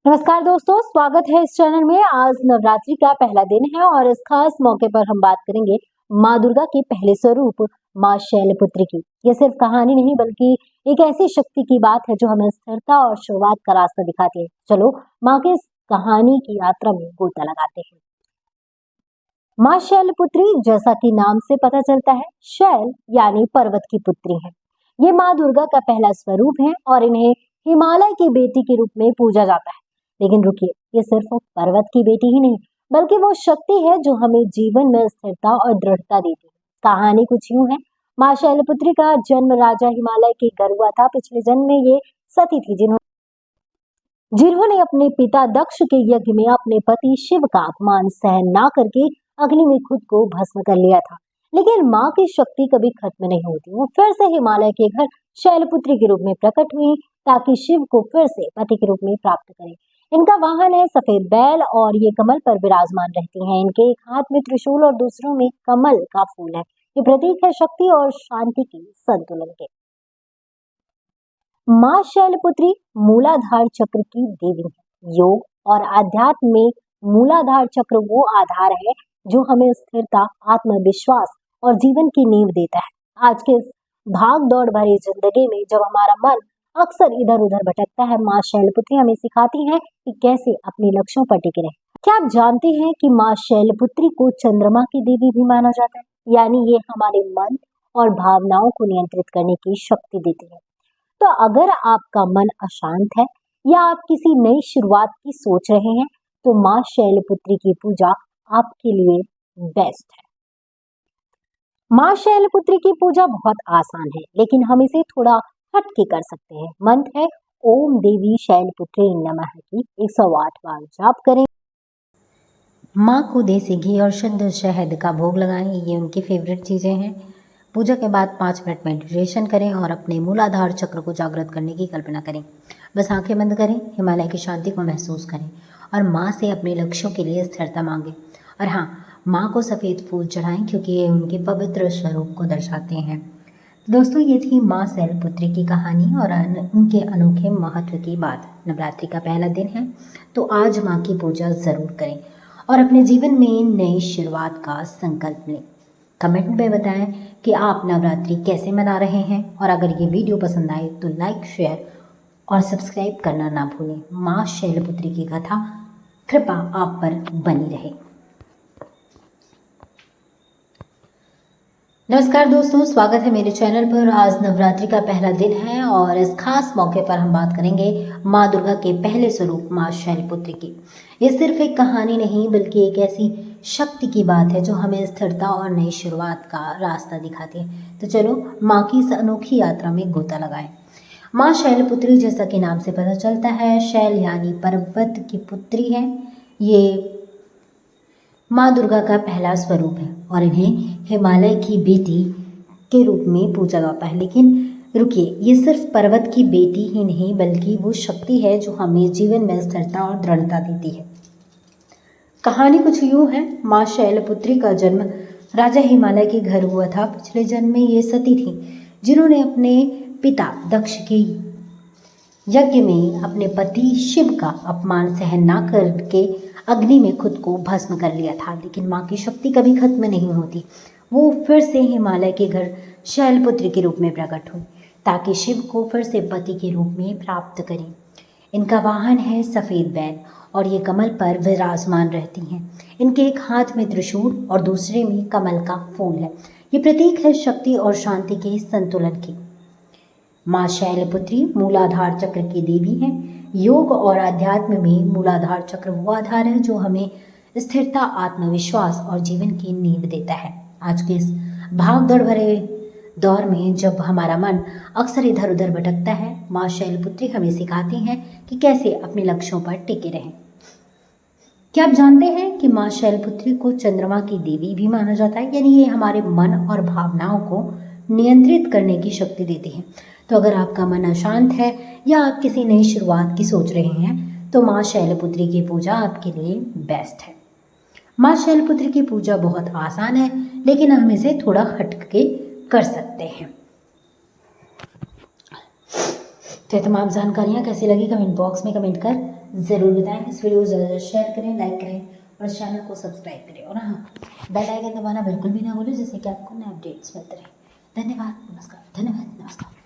नमस्कार दोस्तों, स्वागत है इस चैनल में। आज नवरात्रि का पहला दिन है और इस खास मौके पर हम बात करेंगे माँ दुर्गा के पहले स्वरूप माँ शैलपुत्री की। ये सिर्फ कहानी नहीं बल्कि एक ऐसी शक्ति की बात है जो हमें स्थिरता और शुरुआत का रास्ता दिखाती है। चलो माँ के इस कहानी की यात्रा में गोता लगाते हैं। माँ शैलपुत्री, जैसा कि नाम से पता चलता है, शैल यानी पर्वत की पुत्री है। ये माँ दुर्गा का पहला स्वरूप है और इन्हें हिमालय की बेटी के रूप में पूजा जाता है। लेकिन रुकिए, ये सिर्फ पर्वत की बेटी ही नहीं बल्कि वो शक्ति है जो हमें जीवन में स्थिरता और दृढ़ता देती है। कहानी कुछ यूं है। माँ शैलपुत्री का जन्म राजा हिमालय के घर हुआ था। पिछले जन्म में ये सती थी जिन्होंने अपने पिता दक्ष के यज्ञ में अपने पति शिव का अपमान सहन ना करके अग्नि में खुद को भस्म कर लिया था। लेकिन माँ की शक्ति कभी खत्म नहीं होती। वो फिर से हिमालय के घर शैलपुत्री के रूप में प्रकट हुई ताकि शिव को फिर से पति के रूप में प्राप्त करें। इनका वाहन है सफेद बैल और ये कमल पर विराजमान रहती हैं। इनके एक हाथ में त्रिशूल और दूसरों में कमल का फूल है। ये प्रतीक है शक्ति और शांति की संतुलन के। माँ शैलपुत्री मूलाधार चक्र की देवी है। योग और आध्यात्म में मूलाधार चक्र वो आधार है जो हमें स्थिरता, आत्मविश्वास और जीवन की नींव देता है। आज के इस भाग दौड़ भरी जिंदगी में जब हमारा मन अक्सर इधर उधर भटकता है, माँ शैलपुत्री हमें सिखाती है कि कैसे अपने लक्ष्यों पर टिके रहें। क्या आप जानते हैं कि माँ शैलपुत्री को चंद्रमा की देवी भी माना जाता है? यानी ये हमारे मन और भावनाओं को नियंत्रित करने की शक्ति देती है। तो अगर आपका मन अशांत है या आप किसी नई शुरुआत की सोच रहे हैं तो माँ शैलपुत्री की पूजा आपके लिए बेस्ट है। माँ शैलपुत्री की पूजा बहुत आसान है, लेकिन हम इसे थोड़ा हट के कर सकते हैं। मंत्र है ओम देवी शैलपुत्री नमः की 108 बार जाप करें। माँ को देसी घी और शुद्ध शहद का भोग लगाएं, ये उनकी फेवरेट चीज़ें हैं। पूजा के बाद 5 मिनट मेडिटेशन करें और अपने मूलाधार चक्र को जागृत करने की कल्पना करें। बस आंखें बंद करें, हिमालय की शांति को महसूस करें और माँ से अपने लक्ष्यों के लिए स्थिरता मांगें। और हाँ, माँ को सफ़ेद फूल चढ़ाएं क्योंकि ये उनके पवित्र स्वरूप को दर्शाते हैं। दोस्तों, ये थी माँ शैलपुत्री की कहानी और उनके अनोखे महत्व की बात। नवरात्रि का पहला दिन है तो आज माँ की पूजा ज़रूर करें और अपने जीवन में नई शुरुआत का संकल्प लें। कमेंट में बताएं कि आप नवरात्रि कैसे मना रहे हैं और अगर ये वीडियो पसंद आए तो लाइक, शेयर और सब्सक्राइब करना ना भूलें। माँ शैलपुत्री की कथा कृपा आप पर बनी रहे। नमस्कार दोस्तों, स्वागत है मेरे चैनल पर। आज नवरात्रि का पहला दिन है और इस खास मौके पर हम बात करेंगे माँ दुर्गा के पहले स्वरूप माँ शैलपुत्री की। ये सिर्फ एक कहानी नहीं बल्कि एक ऐसी शक्ति की बात है जो हमें स्थिरता और नई शुरुआत का रास्ता दिखाती है। तो चलो माँ की इस अनोखी यात्रा में गोता लगाएं। माँ शैलपुत्री, जैसा कि नाम से पता चलता है, शैल यानी पर्वत की पुत्री है। ये माँ दुर्गा का पहला स्वरूप है और इन्हें हिमालय की बेटी के रूप में पूजा जाता है। लेकिन रुकिए, ये सिर्फ पर्वत की बेटी ही नहीं बल्कि वो शक्ति है जो हमें जीवन में स्थिरता और दृढ़ता देती है। कहानी कुछ यूँ है। माँ शैलपुत्री का जन्म राजा हिमालय के घर हुआ था। पिछले जन्म में ये सती थी जिन्होंने अपने पिता दक्ष के यज्ञ में अपने पति शिव का अपमान सहन ना करके अग्नि में खुद को भस्म कर लिया था। लेकिन माँ की शक्ति कभी खत्म नहीं होती। वो फिर से हिमालय के घर शैलपुत्री के रूप में प्रकट हुई ताकि शिव को फिर से पति के रूप में प्राप्त करें। इनका वाहन है सफ़ेद बैल और ये कमल पर विराजमान रहती हैं। इनके एक हाथ में त्रिशूल और दूसरे में कमल का फूल है। ये प्रतीक है शक्ति और शांति के संतुलन की। माँ शैलपुत्री मूलाधार चक्र की देवी है। योग और अध्यात्म में मूलाधार चक्र वो आधार है जो हमें स्थिरता, आत्मविश्वास और जीवन की नींव देता है। आज के इस भागदौड़ भरे दौर में जब हमारा मन अक्सर इधर उधर भटकता है, माँ शैलपुत्री हमें सिखाती हैं कि कैसे अपने लक्ष्यों पर टिके रहें। क्या आप जानते हैं कि माँ शैलपुत्री को चंद्रमा की देवी भी माना जाता है? यानी ये हमारे मन और भावनाओं को नियंत्रित करने की शक्ति देती है। तो अगर आपका मन अशांत है या आप किसी नई शुरुआत की सोच रहे हैं तो माँ शैलपुत्री की पूजा आपके लिए बेस्ट है। माँ शैलपुत्री की पूजा बहुत आसान है, लेकिन हम इसे थोड़ा हट के कर सकते हैं। तो ये तमाम जानकारियाँ कैसी लगी कमेंट बॉक्स में कमेंट कर ज़रूर बताएं। इस वीडियो को ज़्यादा शेयर करें, लाइक करें और चैनल को सब्सक्राइब करें और हाँ, बेल आइकन दबाना बिल्कुल भी ना भूलें जिससे कि आपको नए अपडेट्स मिलते रहें। धन्यवाद, नमस्कार।